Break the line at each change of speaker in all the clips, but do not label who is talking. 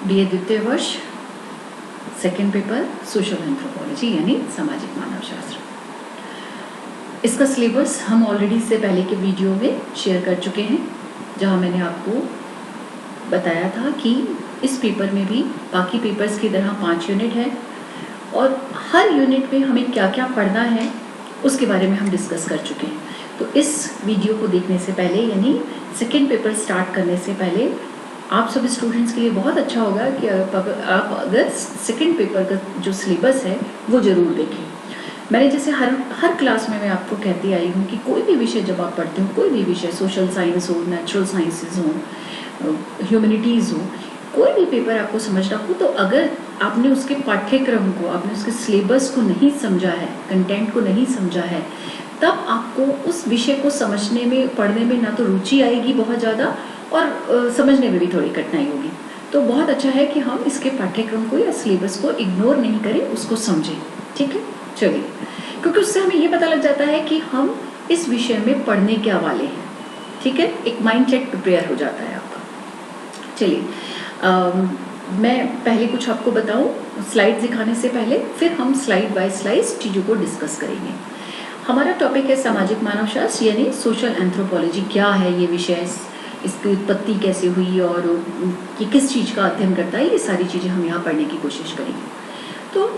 BA द्वितीय वर्ष second paper social anthropology यानी सामाजिक मानवशास्त्र। इसका सिलेबस हम ऑलरेडी इससे पहले के वीडियो में शेयर कर चुके हैं, जहां मैंने आपको बताया था कि इस पेपर में भी बाकी पेपर्स की तरह 5 यूनिट है और हर यूनिट में हमें क्या क्या पढ़ना है उसके बारे में हम डिस्कस कर चुके हैं। तो इस वीडियो को देखने से पहले यानी सेकेंड पेपर स्टार्ट करने से पहले आप सभी स्टूडेंट्स के लिए बहुत अच्छा होगा कि आप अगर सेकेंड पेपर का जो सिलेबस है वो ज़रूर देखें। मैंने जैसे हर क्लास में मैं आपको कहती आई हूँ कि कोई भी विषय जब आप पढ़ते हो, कोई भी विषय सोशल साइंस हो, नेचुरल साइंसेज हो, ह्यूमैनिटीज़ हो, कोई भी पेपर आपको समझना हो तो अगर आपने उसके पाठ्यक्रम को, आपने उसके सिलेबस को नहीं समझा है, कंटेंट को नहीं समझा है, तब आपको उस विषय को समझने में, पढ़ने में ना तो रुचि आएगी बहुत ज़्यादा और समझने में भी थोड़ी कठिनाई होगी। तो बहुत अच्छा है कि हम इसके पाठ्यक्रम को या सिलेबस को इग्नोर नहीं करें, उसको समझें। ठीक है, चलिए, क्योंकि उससे हमें ये पता लग जाता है कि हम इस विषय में पढ़ने क्या वाले हैं। ठीक है, एक माइंडसेट प्रिपेयर हो जाता है आपका। चलिए, मैं पहले कुछ आपको बताऊं स्लाइड दिखाने से पहले, फिर हम स्लाइड बाय स्लाइड चीज़ों को डिस्कस करेंगे। हमारा टॉपिक है सामाजिक मानवशास्त्र यानी सोशल एंथ्रोपोलॉजी। क्या है ये विषय, इसकी उत्पत्ति कैसे हुई और ये किस चीज़ का अध्ययन करता है, ये सारी चीज़ें हम यहाँ पढ़ने की कोशिश करेंगे। तो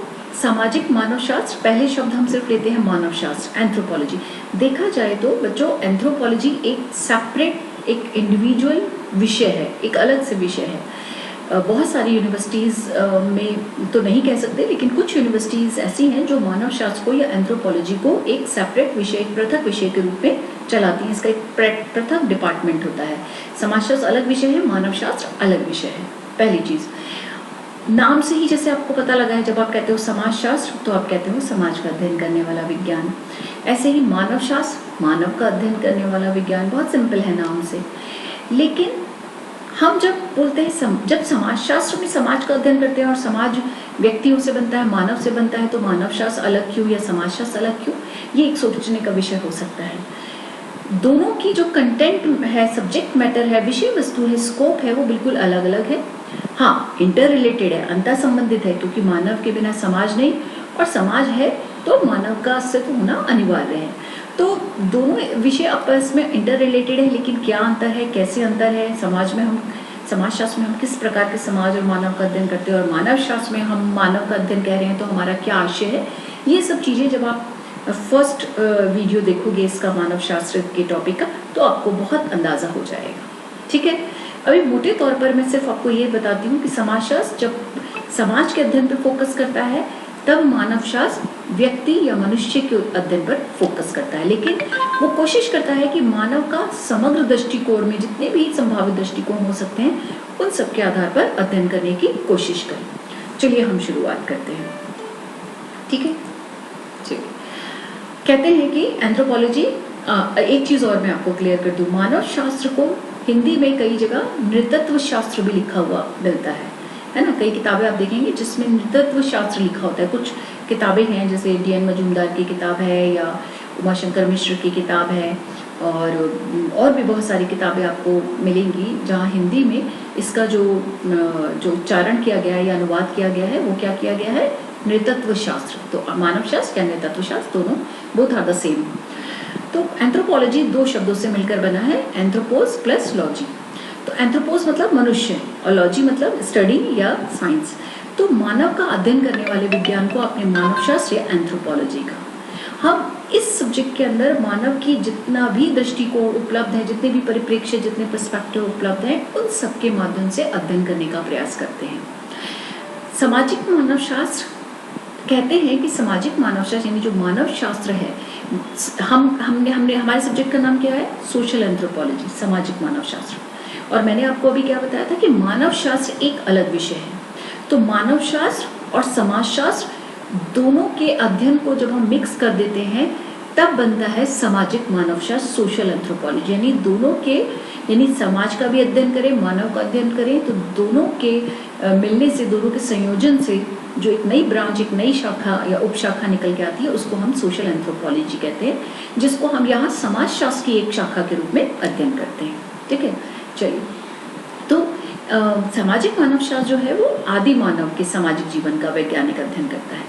सामाजिक मानवशास्त्र, पहले शब्द हम सिर्फ लेते हैं मानवशास्त्र, एंथ्रोपोलॉजी। देखा जाए तो बच्चों, एंथ्रोपोलॉजी एक सेपरेट, एक इंडिविजुअल विषय है, एक अलग से विषय है। बहुत सारी यूनिवर्सिटीज़ में तो नहीं कह सकते, लेकिन कुछ यूनिवर्सिटीज़ ऐसी हैं जो मानवशास्त्र को या एंथ्रोपोलॉजी को एक सेपरेट विषय, एक पृथक विषय के रूप में चलाती हैं। इसका एक पृथक डिपार्टमेंट होता है। समाजशास्त्र अलग विषय है, मानवशास्त्र अलग विषय है। पहली चीज़, नाम से ही जैसे आपको पता लगा है, जब आप कहते हो समाजशास्त्र तो आप कहते हो समाज का अध्ययन करने वाला विज्ञान। ऐसे ही मानवशास्त्र, मानव का अध्ययन करने वाला विज्ञान। बहुत सिंपल है नाम से। लेकिन हम जब बोलते हैं, जब समाजशास्त्र में समाज का अध्ययन करते हैं और समाज व्यक्तियों से बनता है, मानव से बनता है, तो मानवशास्त्र अलग क्यों या समाजशास्त्र अलग क्यों, ये एक सोचने का विषय हो सकता है। दोनों की जो कंटेंट है, सब्जेक्ट मैटर है, विषय वस्तु है, स्कोप है, वो बिल्कुल अलग अलग है। हाँ, इंटर रिलेटेड है, अंतर संबंधित है, क्योंकि मानव के बिना समाज नहीं और समाज है तो मानव का अस्तित्व होना अनिवार्य है। तो दोनों विषय आपस में इंटर रिलेटेड है, लेकिन क्या अंतर है, कैसे अंतर है, समाजशास्त्र में हम किस प्रकार के समाज और मानव का अध्ययन करते हैं और मानव शास्त्र में हम मानव का अध्ययन कह रहे हैं तो हमारा क्या आशय है, ये सब चीज़ें जब आप फर्स्ट वीडियो देखोगे इसका, मानव शास्त्र के टॉपिक का, तो आपको बहुत अंदाज़ा हो जाएगा। ठीक है, अभी मोटे तौर पर मैं सिर्फ आपको ये बताती हूँ कि समाजशास्त्र जब समाज के अध्ययन पर फोकस करता है, तब मानवशास्त्र व्यक्ति या मनुष्य के अध्ययन पर फोकस करता है। लेकिन वो कोशिश करता है कि मानव का समग्र दृष्टिकोण में जितने भी संभावित दृष्टिकोण हो सकते हैं, उन सब के आधार पर अध्ययन करने की कोशिश करें। चलिए हम शुरुआत करते हैं। ठीक है, चलिए, कहते हैं कि एंथ्रोपोलॉजी, एक चीज़ और मैं आपको क्लियर कर दूँ, मानव शास्त्र को हिंदी में कई जगह नृतत्व शास्त्र भी लिखा हुआ मिलता है ना। कई किताबें आप देखेंगे जिसमें नृतत्व शास्त्र लिखा होता है। कुछ किताबें हैं जैसे D.N. मजूमदार की किताब है या उमाशंकर मिश्र की किताब है और भी बहुत सारी किताबें आपको मिलेंगी जहाँ हिंदी में इसका जो उच्चारण किया गया है या अनुवाद किया गया है, वो क्या किया गया है, नृतत्व शास्त्र। तो मानव शास्त्र या नृतत्व शास्त्र, दोनों बोथ आर द सेम। तो एंथ्रोपोलॉजी 2 शब्दों से मिलकर बना है, एंथ्रोपोस प्लस लॉजी। तो एंथ्रोपोस मतलब मनुष्य और लॉजी मतलब स्टडी या साइंस। तो मानव का अध्ययन करने वाले विज्ञान को आपने मानवशास्त्र या एंथ्रोपोलॉजी का। हम इस सब्जेक्ट के अंदर मानव की जितना भी दृष्टिकोण उपलब्ध है, जितने भी परिप्रेक्ष्य, जितने पर्सपेक्टिव उपलब्ध हैं, उन सबके माध्यम से अध्ययन करने का प्रयास करते हैं। सामाजिक मानवशास्त्र कहते हैं कि सामाजिक मानवशास्त्र यानी जो मानव शास्त्र है, हमने हमारे सब्जेक्ट का नाम क्या है, सोशल एंथ्रोपोलॉजी, सामाजिक मानवशास्त्र। और मैंने आपको अभी क्या बताया था कि मानव शास्त्र एक अलग विषय है। तो मानव शास्त्र और समाजशास्त्र दोनों के अध्ययन को जब हम मिक्स कर देते हैं, तब बनता है सामाजिक मानवशास्त्र, सोशल एंथ्रोपोलॉजी। यानी दोनों के, यानी समाज का भी अध्ययन करें, मानव का अध्ययन करें, तो दोनों के मिलने से, दोनों के संयोजन से जो एक नई ब्रांच, एक नई शाखा या उपशाखा निकल के आती है, उसको हम सोशल एंथ्रोपोलॉजी कहते हैं, जिसको हम यहाँ समाजशास्त्र की एक शाखा के रूप में अध्ययन करते हैं। ठीक है, चलिए, तो सामाजिक मानवशास्त्र जो है वो आदि मानव के सामाजिक जीवन का वैज्ञानिक अध्ययन करता है,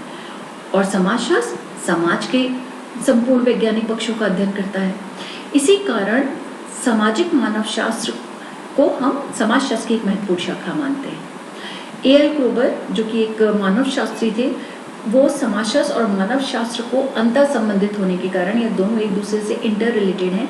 और समाजशास्त्र समाज के संपूर्ण वैज्ञानिक पक्षों का अध्ययन करता है। इसी कारण सामाजिक मानवशास्त्र को हम समाजशास्त्र की एक महत्वपूर्ण शाखा मानते हैं। ए.एल. क्रोबर जो कि एक मानवशास्त्री थे, वो समाजशास्त्र और मानवशास्त्र को अंतर संबंधित होने के कारण ये दोनों एक दूसरे से इंटर रिलेटेड हैं।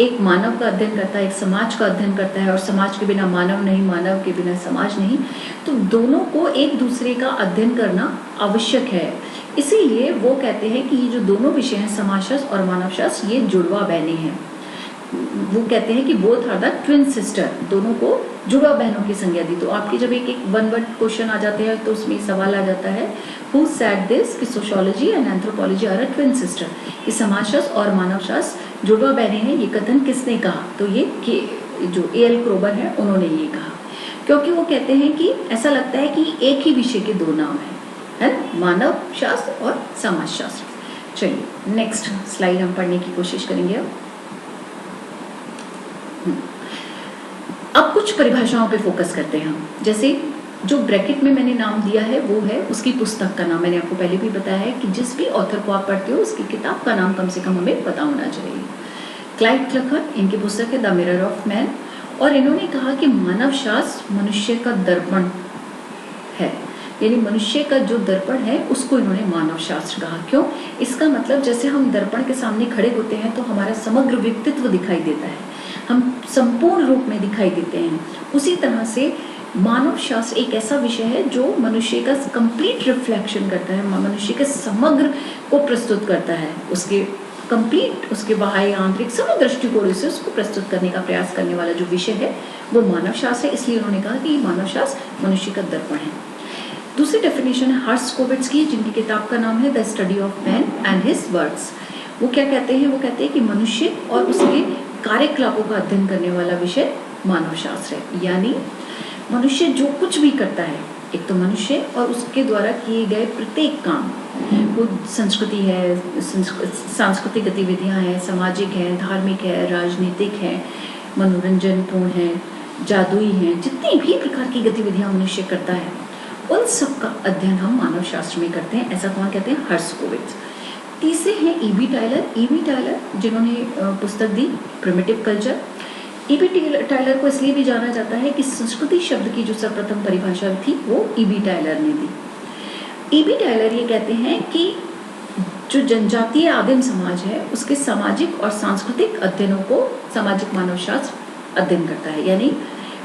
एक मानव का अध्ययन करता है, एक समाज का अध्ययन करता है, और समाज के बिना मानव नहीं, मानव के बिना समाज नहीं। तो दोनों को एक दूसरे का अध्ययन करना आवश्यक है। इसीलिए वो कहते हैं कि ये जो दोनों विषय हैं, समाजशास्त्र और मानवशास्त्र, ये जुड़वा बहनें हैं। वो कहते हैं कि both are the twin sister, दोनों को जुड़वा बहनों की संज्ञा दी। तो आपकी जब एक वन वर्ड क्वेश्चन आ जाते हैं तो उसमें सवाल आ जाता है, हु सेड दिस, कि sociology and anthropology are a twin sister, कि समाजशास्त्र और मानवशास्त्र जुड़वा बहनें हैं। ये कथन किसने कहा? तो ये कि जो ए.एल. क्रोबर है उन्होंने ये कहा, क्योंकि वो कहते हैं कि ऐसा लगता है कि एक ही विषय के दो नाम है ना, मानव शास्त्र और समाजशास्त्र। चलिए नेक्स्ट स्लाइड हम पढ़ने की कोशिश करेंगे। अब कुछ परिभाषाओं पे फोकस करते हैं हम। जैसे जो ब्रैकेट में मैंने नाम दिया है वो है उसकी पुस्तक का नाम। मैंने आपको पहले भी बताया है कि जिस भी ऑथर को आप पढ़ते हो उसकी किताब का नाम कम से कम हमें पता होना चाहिए। क्लाइव क्लकर, इनकी पुस्तक है द मिरर ऑफ मैन, और इन्होंने कहा कि मानव शास्त्र मनुष्य का दर्पण है, यानी मनुष्य का जो दर्पण है उसको इन्होंने मानव शास्त्र कहा। क्यों? इसका मतलब जैसे हम दर्पण के सामने खड़े होते हैं तो हमारा समग्र व्यक्तित्व दिखाई देता है, हम संपूर्ण रूप में दिखाई देते हैं। उसी तरह से मानव शास्त्र एक ऐसा विषय है जो मनुष्य का कंप्लीट रिफ्लेक्शन करता है, मनुष्य के समग्र को प्रस्तुत करता है, उसके कंप्लीट, उसके बाह्य आंतरिक सभी दृष्टिकोण से उसको प्रस्तुत करने का प्रयास करने वाला जो विषय है वो मानव शास्त्र है। इसलिए उन्होंने कहा कि मानव शास्त्र मनुष्य का दर्पण है। दूसरी डेफिनेशन है हर्ट्ज़कोविट्ज़ की, जिनकी किताब का नाम है the study of man and his works. वो क्या कहते हैं? वो कहते हैं कि मनुष्य और उसके कार्यकलापों का अध्ययन करने वाला विषय मानव शास्त्र है। यानी मनुष्य जो कुछ भी करता है, एक तो मनुष्य और उसके द्वारा किए गए प्रत्येक काम, वो संस्कृति है, सांस्कृतिक गतिविधियां हैं, सामाजिक हैं, धार्मिक है, राजनीतिक है, मनोरंजनपूर्ण है, जादुई हैं, जितनी भी प्रकार की गतिविधियां मनुष्य करता है उन सब का अध्ययन हम मानव शास्त्र में करते हैं। ऐसा कौन कहते हैं? हर्ट्ज़कोविट्ज़। तीसरे हैं ई.बी. टायलर। ई.बी. टायलर जिन्होंने पुस्तक दी प्रिमिटिव कल्चर। ई.बी. टायलर को इसलिए भी जाना जाता है कि संस्कृति शब्द की जो सर्वप्रथम परिभाषा थी वो ई.बी. टायलर ने दी। ई.बी. टायलर ये कहते हैं कि जो जनजातीय आदिम समाज है उसके सामाजिक और सांस्कृतिक अध्ययनों को सामाजिक मानवशास्त्र अध्ययन करता है। यानी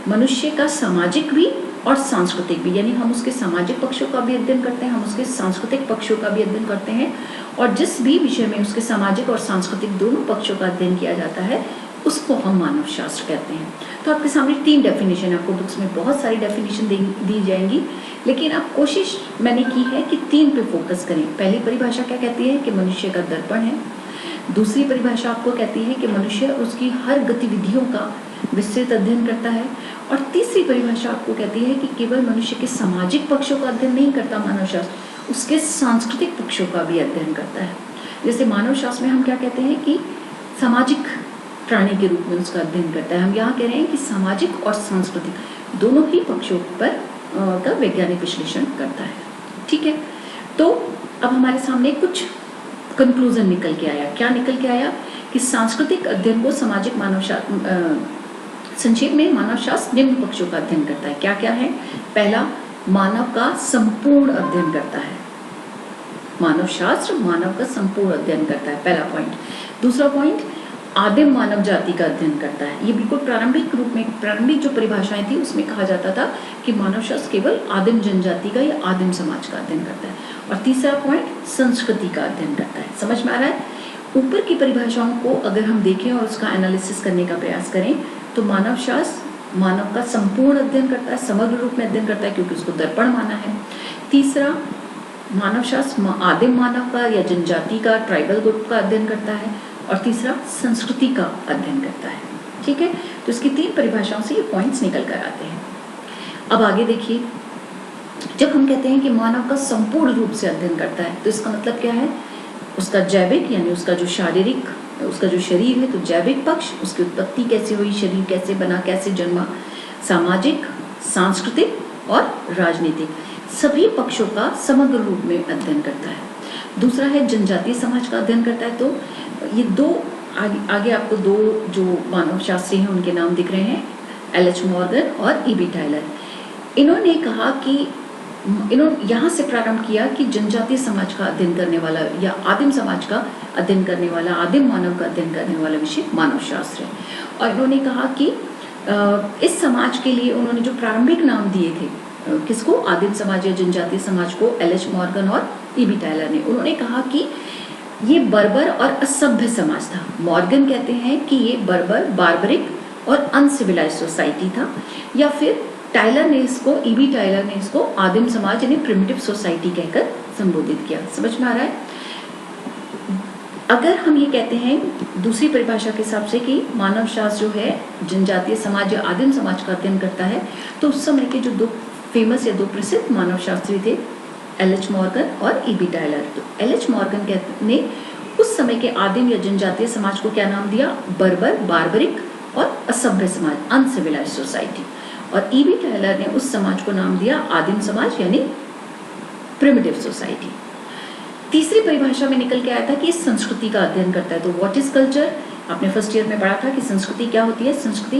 मनुष्य का सामाजिक भी और सांस्कृतिक भी, यानी हम उसके सामाजिक पक्षों का भी अध्ययन करते हैं, हम उसके सांस्कृतिक पक्षों का भी अध्ययन करते हैं, और जिस भी विषय में उसके सामाजिक और सांस्कृतिक दोनों पक्षों का अध्ययन किया जाता है उसको हम मानव शास्त्र कहते हैं। तो आपके सामने 3 डेफिनेशन, आपको बुक्स में बहुत सारी डेफिनेशन दी जाएंगी, लेकिन अब कोशिश मैंने की है कि 3 पे फोकस करें। पहली परिभाषा क्या कहती है? कि मनुष्य का दर्पण है। दूसरी परिभाषा आपको कहती है कि मनुष्य उसकी हर गतिविधियों का विस्तृत अध्ययन करता है, और तीसरी परिभाषा आपको कहती है कि केवल मनुष्य के सामाजिक पक्षों का अध्ययन नहीं करता मानव शास्त्र, उसके सांस्कृतिक पक्षों का भी अध्ययन करता है। जैसे मानव शास्त्र में हम क्या कहते हैं कि सामाजिक प्राणी के रूप में उसका अध्ययन करता है, हम यहाँ कह रहे हैं कि सामाजिक और सांस्कृतिक दोनों ही पक्षों पर का वैज्ञानिक विश्लेषण करता है। ठीक है, तो अब हमारे सामने कुछ कंक्लूजन निकल के आया। क्या निकल के आया? कि सांस्कृतिक अध्ययन को सामाजिक मानवशास्त्र, संक्षेप में मानव शास्त्र निम्न पक्षों का अध्ययन करता है। क्या क्या है? पहला, मानव का संपूर्ण अध्ययन करता है। मानव शास्त्र मानव का संपूर्ण अध्ययन करता है, पहला पॉइंट। दूसरा पॉइंट, आदिम मानव जाति का अध्ययन करता है। ये बिल्कुल प्रारंभिक रूप में, प्रारंभिक जो परिभाषाएं थी उसमें कहा जाता था कि मानव शास्त्र केवल आदिम जनजाति का या आदिम समाज का अध्ययन करता है। और तीसरा पॉइंट, संस्कृति का अध्ययन करता है। समझ में आ रहा है? ऊपर की परिभाषाओं को अगर हम देखें और उसका एनालिसिस करने का प्रयास करें तो मानव शास्त्र मानव का संपूर्ण अध्ययन करता है, समग्र रूप में अध्ययन करता है, क्योंकि उसको दर्पण माना है। तीसरा, मानव शास्त्र आदिम मानव का या जनजाति का, ट्राइबल ग्रुप का अध्ययन करता है। और तीसरा, संस्कृति का अध्ययन करता है। ठीक है, तो इसकी 3 परिभाषाओं से ये पॉइंट्स निकल कर आते हैं। अब आगे देखिए, जब हम कहते हैं कि मानव का संपूर्ण रूप से अध्ययन करता है तो इसका मतलब क्या है? उसका जैविक, यानी उसका जो शारीरिक, उसका जो शरीर है, तो जैविक पक्ष, उसकी उत्पत्ति कैसे हुई, शरीर कैसे बना, कैसे जन्मा, सामाजिक, सांस्कृतिक और राजनीतिक सभी पक्षों का समग्र रूप में अध्ययन करता है। दूसरा है जनजातीय समाज का अध्ययन करता है। तो ये दो आगे आपको दो जो मानव शास्त्री हैं उनके नाम दिख रहे हैं, एल.एच. मॉर्गन और ई.बी. टायलर। इन्होंने कहा कि इन्होंने यहाँ से प्रारंभ किया कि जनजातीय समाज का अध्ययन करने वाला या आदिम समाज का अध्ययन करने वाला, आदिम मानव का अध्ययन करने वाला विषय मानव शास्त्र है। और इन्होंने कहा कि इस समाज के लिए उन्होंने जो प्रारंभिक नाम दिए थे, किसको, आदिम समाज या जनजातीय समाज को, एल.एच. मॉर्गन और ई.बी. टायलर ने। उन्होंने कहा कि ये बर्बर और असभ्य समाज था। मॉर्गन कहते हैं कि ये बर्बर, बार्बरिक और अनसिविलाइज सोसाइटी था, या फिर टायलर ने इसको, ई.बी. टायलर ने इसको आदिम समाज यानी प्रिमिटिव सोसाइटी कहकर संबोधित किया। समझ में आ रहा है? अगर हम ये कहते हैं दूसरी परिभाषा के हिसाब से कि मानव शास्त्र जो है जनजातीय समाज या आदिम समाज का अध्ययन करता है, तो उस समय के जो दो फेमस या दो प्रसिद्ध मानव शास्त्री थे, एल.एच. मॉर्गन और ई.बी. टायलर। तो एल.एच. मॉर्गन ने उस समय के आदिम या जनजातीय समाज को क्या नाम दिया? बर्बर, बार्बरिक और असभ्य समाज, अनसिविलाइज सोसाइटी। और ई.बी. टायलर ने उस समाज को नाम दिया आदिम समाज यानी प्रिमिटिव सोसाइटी। तीसरी परिभाषा में निकल के आया था कि संस्कृति का अध्ययन करता है। तो व्हाट इज कल्चर? आपने फर्स्ट ईयर में पढ़ा था कि संस्कृति क्या होती है। संस्कृति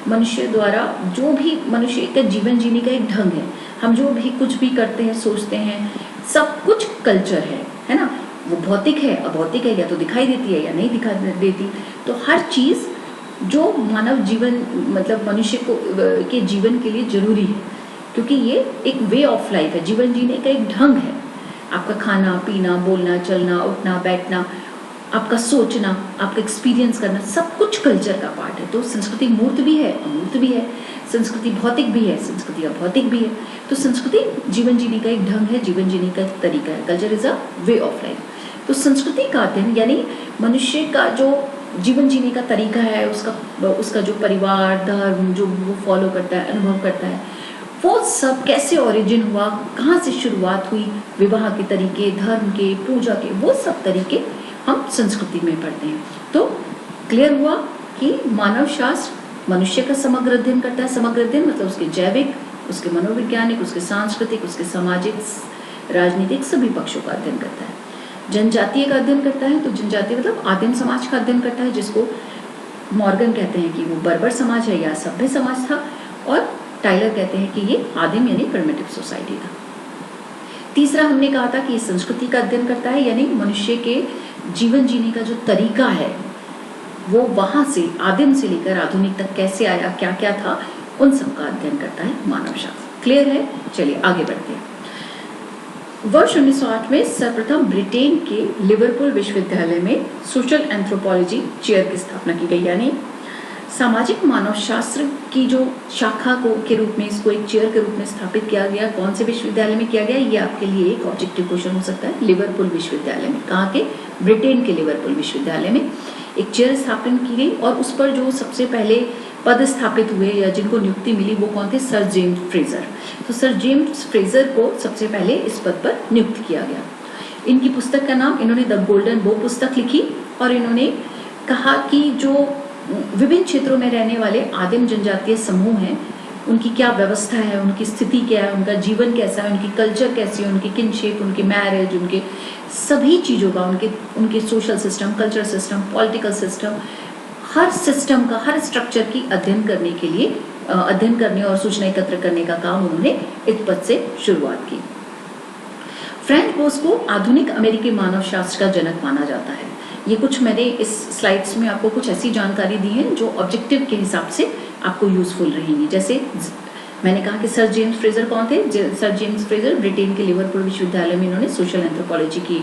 मनुष्य द्वारा जो भी मनुष्य का जीवन जीने का एक ढंग है। हम जो भी कुछ भी करते हैं, सोचते हैं, सब कुछ कल्चर है ना। वो भौतिक है, अभौतिक है, या तो दिखाई देती है या नहीं दिखाई देती। तो हर चीज जो मानव जीवन मतलब मनुष्य को के जीवन के लिए जरूरी है, क्योंकि ये एक वे ऑफ लाइफ है, जीवन जीने का एक ढंग है। आपका खाना पीना, बोलना चलना, उठना बैठना, आपका सोचना, आपका एक्सपीरियंस करना, सब कुछ कल्चर का पार्ट है। तो संस्कृति मूर्त भी है, अमूर्त भी है, संस्कृति भौतिक भी है, संस्कृति अभौतिक भी है। तो संस्कृति जीवन जीने का एक ढंग है, जीवन जीने का एक तरीका है। Culture is a way of life. तो संस्कृति का अध्ययन यानी मनुष्य का जो जीवन जीने का तरीका है, उसका जो परिवार, धर्म जो वो फॉलो करता है, अनुभव करता है, वो सब कैसे ओरिजिन हुआ, कहाँ से शुरुआत हुई, विवाह के तरीके, धर्म के, पूजा के, वो सब तरीके हम संस्कृति में पढ़ते हैं। तो क्लियर हुआ कि मानव शास्त्र मनुष्य का समग्र अध्ययन करता है। समग्र अध्ययन मतलब उसके जैविक, उसके मनोवैज्ञानिक, उसके सांस्कृतिक, उसके सामाजिक, राजनीतिक सभी पक्षों का अध्ययन करता है। जनजातीय का अध्ययन करता है। तो जनजातीय मतलब आदिम समाज का अध्ययन करता है, जिसको मॉर्गन कहते हैं कि वो बर्बर समाज है या सभ्य समाज था, और टायलर कहते हैं कि ये आदिम यानी प्रिमिटिव सोसाइटी था। तीसरा हमने कहा था कि संस्कृति का अध्ययन करता है, यानी मनुष्य के जीवन जीने का जो तरीका है वो वहां से आदिम से लेकर आधुनिक तक कैसे आया, क्या क्या था, उन सब का अध्ययन करता है मानव शास्त्र। क्लियर है? चलिए आगे बढ़ते हैं। वर्ष 1908 में सर्वप्रथम ब्रिटेन के लिवरपूल विश्वविद्यालय में सोशल एंथ्रोपोलॉजी चेयर की स्थापना की गई, यानी सामाजिक मानव शास्त्र की जो शाखा को के रूप में इसको एक चेयर के रूप में स्थापित किया गया। कौन से विश्वविद्यालय में किया गया, ये आपके लिए एक ऑब्जेक्टिव क्वेश्चन हो सकता है। लिवरपूल विश्वविद्यालय में, कहाँ के? ब्रिटेन के लिवरपूल विश्वविद्यालय में एक चेयर स्थापन की गई, और उस पर जो सबसे पहले पद स्थापित हुए या जिनको नियुक्ति मिली वो कौन थे? Sir James Fraser. तो सर जेम्स फ्रेजर को सबसे पहले इस पद पर नियुक्त किया गया। इनकी पुस्तक का नाम, इन्होंने द गोल्डन बो पुस्तक लिखी, और इन्होंने कहा कि जो विभिन्न क्षेत्रों में रहने वाले आदिम जनजातीय समूह हैं, उनकी क्या व्यवस्था है, उनकी स्थिति क्या है, उनका जीवन कैसा है, उनकी कल्चर कैसी है, उनकी किनशिप, उनकी मैरिज, उनके सभी चीज़ों का, उनके social system, culture system, political system, हर सिस्टम का, हर स्ट्रक्चर की अध्ययन करने और सूचना एकत्र करने का काम उन्होंने इस पद से शुरुआत की। फ्रेंच बोस को आधुनिक अमेरिकी मानव शास्त्र का जनक माना जाता है। ये कुछ मैंने इस स्लाइड्स में आपको कुछ ऐसी जानकारी दी है जो ऑब्जेक्टिव के हिसाब से आपको यूजफुल रहेंगी। जैसे मैंने कहा कि सर जेम्स फ्रेजर कौन थे? सर जेम्स फ्रेजर ब्रिटेन के लिवरपूल विश्वविद्यालय में इन्होंने सोशल एंथ्रोपोलॉजी की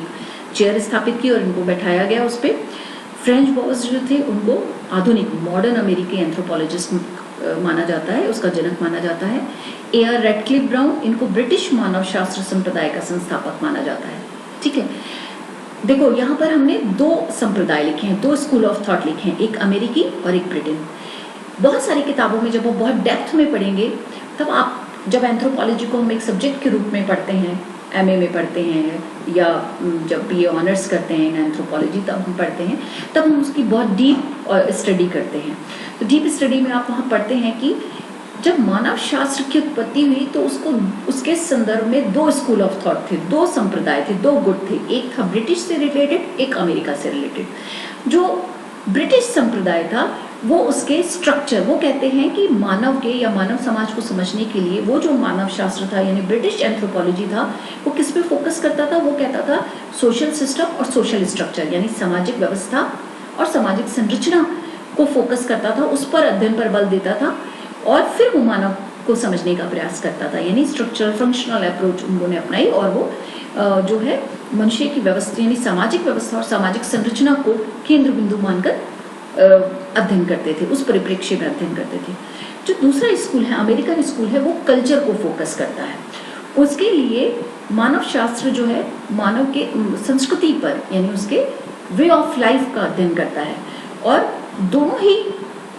चेयर स्थापित की और इनको बैठाया गया उस पर। फ्रेंच बॉस जो थे उनको आधुनिक मॉडर्न अमेरिकी एंथ्रोपोलॉजिस्ट माना जाता है, उसका जनक माना जाता है। ए.आर. रेडक्लिफ ब्राउन, इनको ब्रिटिश मानव शास्त्र संप्रदाय का संस्थापक माना जाता है। ठीक है, देखो यहाँ पर हमने दो संप्रदाय लिखे हैं, दो स्कूल ऑफ थॉट लिखे हैं, एक अमेरिकी और एक ब्रिटेन। बहुत सारी किताबों में जब वो बहुत डेप्थ में पढ़ेंगे, तब आप जब एंथ्रोपोलॉजी को हम एक सब्जेक्ट के रूप में पढ़ते हैं, एमए में पढ़ते हैं या जब बीए ऑनर्स करते हैं एंथ्रोपोलॉजी तब हम पढ़ते हैं, तब हम उसकी बहुत डीप स्टडी करते हैं। तो डीप स्टडी में आप वहाँ पढ़ते हैं कि जब मानव शास्त्र की उत्पत्ति हुई तो उसके संदर्भ में दो स्कूल ऑफ थॉट थे, दो संप्रदाय थे, दो गुट थे। एक था ब्रिटिश से रिलेटेड, एक अमेरिका से रिलेटेड। जो ब्रिटिश संप्रदाय था वो उसके स्ट्रक्चर, वो कहते हैं कि मानव के या मानव समाज को समझने के लिए वो जो मानव शास्त्र था यानी ब्रिटिश एंथ्रोपोलॉजी था, वो किस पे फोकस करता था? वो कहता था सोशल सिस्टम और सोशल स्ट्रक्चर यानी सामाजिक व्यवस्था और सामाजिक संरचना को फोकस करता था, उस पर अध्ययन पर बल देता था और फिर वो मानव को समझने का प्रयास करता था। यानी स्ट्रक्चरल फंक्शनल अप्रोच उन्होंने अपनाई और वो जो है मनुष्य की व्यवस्था यानी सामाजिक व्यवस्था और सामाजिक संरचना को केंद्र बिंदु मानकर अध्ययन करते थे, उस परिप्रेक्ष्य में अध्ययन करते थे। जो दूसरा स्कूल है, अमेरिकन स्कूल है, वो कल्चर को फोकस करता है। उसके लिए मानव शास्त्र जो है मानव के संस्कृति पर यानी उसके वे ऑफ लाइफ का अध्ययन करता है। और दोनों ही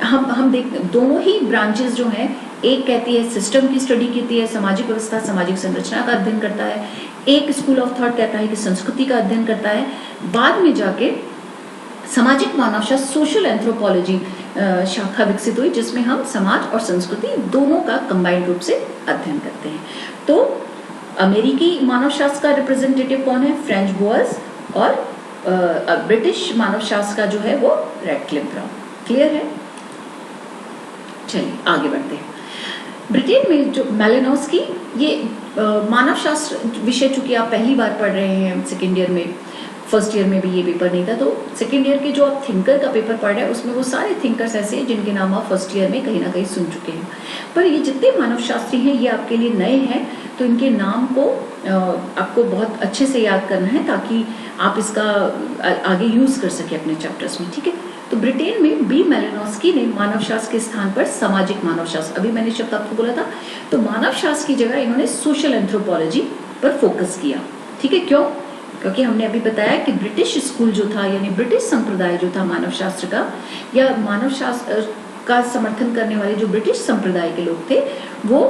हम देखते दोनों ही ब्रांचेस जो हैं, एक कहती है सिस्टम की स्टडी कहती है, सामाजिक व्यवस्था सामाजिक संरचना का अध्ययन करता है। एक स्कूल ऑफ थॉट कहता है कि संस्कृति का अध्ययन करता है। बाद में जाके सामाजिक मानवशास्त्र सोशल एंथ्रोपोलॉजी शाखा विकसित हुई जिसमें हम समाज और संस्कृति दोनों का कंबाइंड रूप से अध्ययन करते हैं। तो अमेरिकी मानवशास्त्र का रिप्रेजेंटेटिव कौन है? French bores. और ब्रिटिश मानवशास्त्र का जो है वो रैडक्लिफ ब्राउन। क्लियर है? चलिए आगे बढ़ते हैं। ब्रिटेन में जो मैलिनोस्की, ये मानवशास्त्र विषय चूंकि आप पहली बार पढ़ रहे हैं सेकेंड ईयर में, फर्स्ट ईयर में भी ये पेपर नहीं था, तो सेकेंड ईयर के जो आप थिंकर का पेपर पढ़ रहे हैं उसमें वो सारे थिंकर्स ऐसे हैं जिनके नाम आप फर्स्ट ईयर में कहीं ना कहीं सुन चुके हैं। पर ये जितने मानवशास्त्री हैं ये आपके लिए नए हैं, तो इनके नाम को आपको बहुत अच्छे से याद करना है ताकि आप इसका आगे यूज कर सके अपने चैप्टर्स में। ठीक है, तो ब्रिटेन में बी मैलिनोस्की ने मानवशास्त्र के स्थान पर सामाजिक मानवशास्त्र, अभी मैंने शब्द आपको बोला था, तो मानवशास्त्र की जगह इन्होंने सोशल एंथ्रोपोलॉजी पर फोकस किया। ठीक है, क्यों? क्योंकि हमने अभी बताया कि ब्रिटिश स्कूल जो था यानी ब्रिटिश संप्रदाय जो था मानवशास्त्र का या मानवशास्त्र का समर्थन करने वाले जो ब्रिटिश संप्रदाय के लोग थे, वो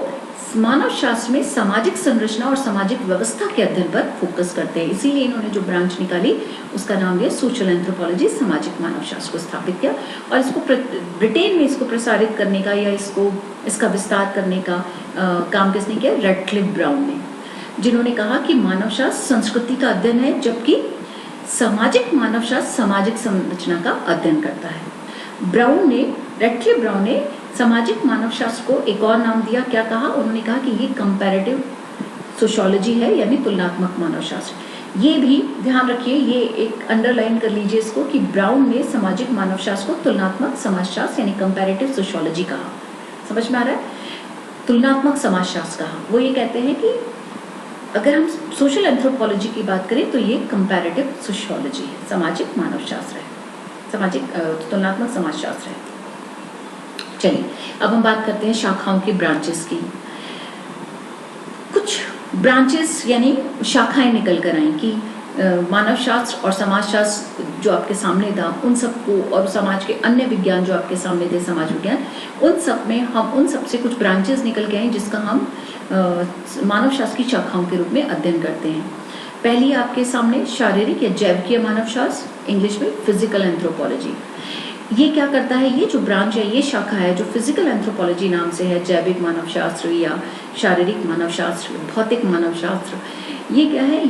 मानवशास्त्र में सामाजिक संरचना और सामाजिक व्यवस्था के अध्ययन पर फोकस करते हैं। इसीलिए इन्होंने जो ब्रांच निकाली उसका नाम दिया सोशल एंथ्रोपोलॉजी, सामाजिक मानवशास्त्र को स्थापित किया। और इसको ब्रिटेन में इसको प्रसारित करने का या इसका विस्तार करने का काम किसने किया? रैडक्लिफ ब्राउन ने, जिन्होंने कहा कि मानवशास्त्र संस्कृति का अध्ययन है जबकि सामाजिक मानवशास्त्र सामाजिक संरचना का अध्ययन करता है। रैडक्लिफ ब्राउन ने सामाजिक मानवशास्त्र को एक और नाम दिया। क्या कहा? उन्होंने कहा कि ये कंपैरेटिव सोशियोलॉजी है यानी तुलनात्मक मानवशास्त्र। ये भी ध्यान रखिए, ये एक अंडरलाइन कर लीजिए इसको कि ब्राउन ने सामाजिक मानवशास्त्र को तुलनात्मक समाजशास्त्र यानी कंपैरेटिव सोशियोलॉजी कहा। समझ में आ रहा है? तुलनात्मक समाजशास्त्र कहा। वो ये कहते हैं कि अगर हम सोशल एंथ्रोपोलॉजी की बात करें तो ये कंपैरेटिव सोशियोलॉजी है, सामाजिक मानवशास्त्र है, सामाजिक तुलनात्मक समाजशास्त्र है। चलिए अब हम बात करते हैं शाखाओं की, ब्रांचेस की। कुछ ब्रांचेस यानी शाखाएं निकल कर आई कि मानवशास्त्र और समाजशास्त्र जो आपके सामने था उन सबको, और समाज के अन्य विज्ञान जो आपके सामने थे, समाज विज्ञान, उन सब में हम उन सब से कुछ ब्रांचेस निकल के आई जिसका हम मानवशास्त्र की शाखाओं के रूप में अध्ययन करते हैं। पहली आपके सामने शारीरिक या जैविकीय मानवशास्त्र, इंग्लिश में फिजिकल एंथ्रोपोलॉजी। ये क्या करता है? ये जो ब्रांच है, ये शाखा है जो फिजिकल एंथ्रोपोलॉजी नाम से है, जैविक मानवशास्त्र या शारीरिक मानवशास्त्र, भौतिक मानवशास्त्र, ये क्या है?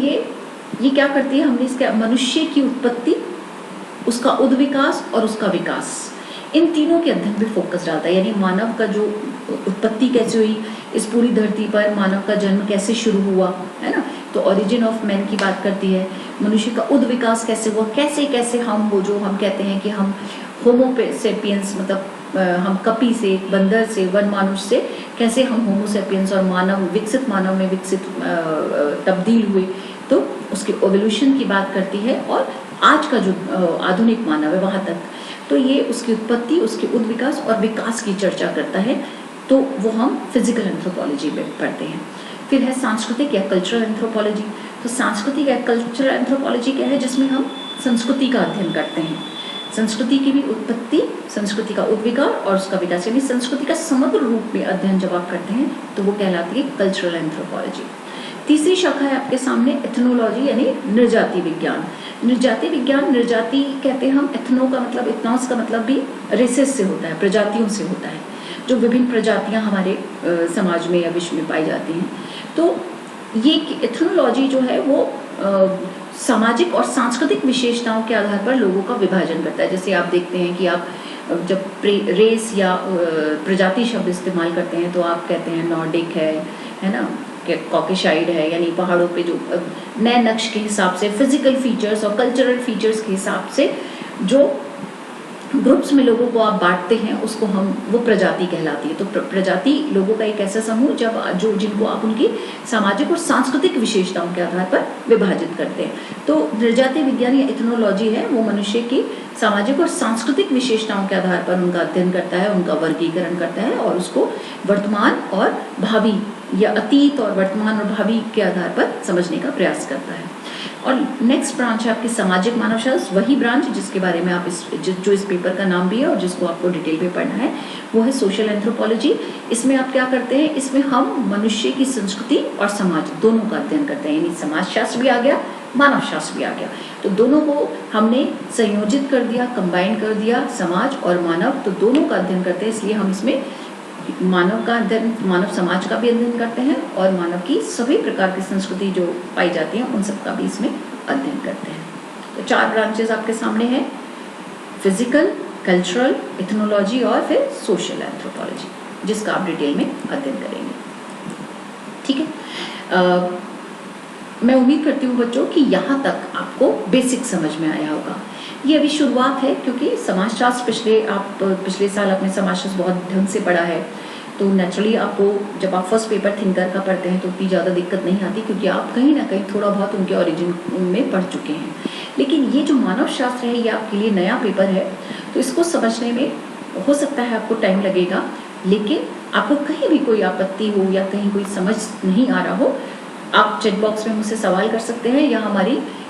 ये क्या करती है? हमने इसके मनुष्य की उत्पत्ति, उसका उद्विकास और उसका विकास, इन तीनों के अध्ययन पे फोकस डालता है। यानी मानव का जो उत्पत्ति कैसे हुई, इस पूरी धरती पर मानव का जन्म कैसे शुरू हुआ, है ना, तो ओरिजिन ऑफ मैन की बात करती है। मनुष्य का उद्विकास कैसे हुआ, कैसे कैसे हम वो जो हम कहते हैं कि हम होमोसेपियंस मतलब हम कपी से, बंदर से, वन मानुष से कैसे हम होमोसेपियंस और मानव में विकसित तब्दील हुए, तो उसके एवोल्यूशन की बात करती है। और आज का जो आधुनिक मानव है वहाँ तक, तो ये उसकी उत्पत्ति, उसके उद्विकास और विकास की चर्चा करता है, तो वो हम फिजिकल एंथ्रोपोलॉजी में पढ़ते हैं। फिर है सांस्कृतिक या कल्चरल एंथ्रोपोलॉजी। तो सांस्कृतिक या कल्चरल एंथ्रोपोलॉजी क्या है? जिसमें हम संस्कृति का अध्ययन करते हैं, संस्कृति की भी उत्पत्ति, संस्कृति का उद्विकास और उसका विकास, यानी संस्कृति का समग्र रूप में अध्ययन जब आप करते हैं तो वो कहलाती है कल्चरल एंथ्रोपोलॉजी। तीसरी शाखा है आपके सामने एथनोलॉजी यानी नृजाति विज्ञान। नृजाति कहते हैं हम, एथनो का मतलब, इथनॉस का मतलब भी रेसेस से होता है, प्रजातियों से होता है। जो विभिन्न प्रजातियां हमारे समाज में या विश्व में पाई जाती हैं। तो ये एथनोलॉजी जो है वो सामाजिक और सांस्कृतिक विशेषताओं के आधार पर लोगों का विभाजन करता है। जैसे आप देखते हैं कि आप जब रेस या प्रजाति शब्द इस्तेमाल करते हैं तो आप कहते हैं नॉर्डिक है ना, कॉकेशाइड है, यानी पहाड़ों पे जो नए नक्श के हिसाब से फिजिकल फीचर्स और कल्चरल फीचर्स के हिसाब से जो ग्रुप्स में लोगों को आप बांटते हैं उसको वो प्रजाति कहलाती है। तो प्रजाति लोगों का एक ऐसा समूह जिनको आप उनकी सामाजिक और सांस्कृतिक विशेषताओं के आधार पर विभाजित करते हैं। तो नृजाति विज्ञान या एथनोलॉजी है वो मनुष्य की सामाजिक और सांस्कृतिक विशेषताओं के आधार पर उनका अध्ययन करता है, उनका वर्गीकरण करता है और उसको वर्तमान और भावी या अतीत और वर्तमान और भावी के आधार पर समझने का प्रयास करता है। और नेक्स्ट ब्रांच है आपकी सामाजिक मानवशास्त्र, वही ब्रांच जिसके बारे में आप जो इस पेपर का नाम भी है और जिसको आपको डिटेल में पढ़ना है वो है सोशल एंथ्रोपोलॉजी। इसमें आप क्या करते हैं, इसमें हम मनुष्य की संस्कृति और समाज दोनों का अध्ययन करते हैं, यानी समाजशास्त्र भी आ गया, मानव शास्त्र भी आ गया। तो दोनों को हमने संयोजित कर दिया, कंबाइन कर दिया, समाज और मानव, तो दोनों का अध्ययन करते हैं। इसलिए हम इसमें मानव का अध्ययन, मानव समाज का भी अध्ययन करते हैं और मानव की सभी प्रकार की संस्कृति जो पाई जाती हैं उन सब का भी इसमें अध्ययन करते हैं। तो 4 ब्रांचेस आपके सामने हैं, फिजिकल, कल्चरल, एथनोलॉजी और फिर सोशल एंथ्रोपोलॉजी, जिसका आप डिटेल में अध्ययन करेंगे। ठीक है, मैं उम्मीद करती हूँ बच्चों कि यहाँ तक आपको बेसिक समझ में आया होगा। ये अभी शुरुआत है क्योंकि समाजशास्त्र पिछले साल आपने समाजशास्त्र बहुत ढंग से पढ़ा है, तो नेचुरली आपको जब आप फर्स्ट पेपर थिंकर का पढ़ते हैं तो उतनी ज़्यादा दिक्कत नहीं आती क्योंकि आप कहीं ना कहीं थोड़ा बहुत उनके ओरिजिन में पढ़ चुके हैं। लेकिन ये जो मानव शास्त्र है ये आपके लिए नया पेपर है, तो इसको समझने में हो सकता है आपको टाइम लगेगा, लेकिन आपको कहीं भी कोई आपत्ति हो या कहीं कोई समझ नहीं आ रहा हो, आप चैट बॉक्स में मुझसे सवाल कर सकते हैं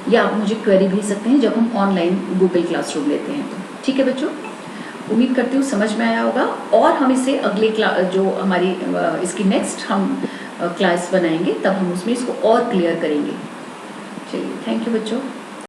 या आप मुझे क्वेरी भेज सकते हैं जब हम ऑनलाइन गूगल क्लासरूम लेते हैं। तो ठीक है बच्चों, उम्मीद करती हूँ समझ में आया होगा और हम इसे अगले जो हमारी इसकी नेक्स्ट हम क्लास बनाएंगे तब हम उसमें इसको और क्लियर करेंगे। चलिए, थैंक यू बच्चों।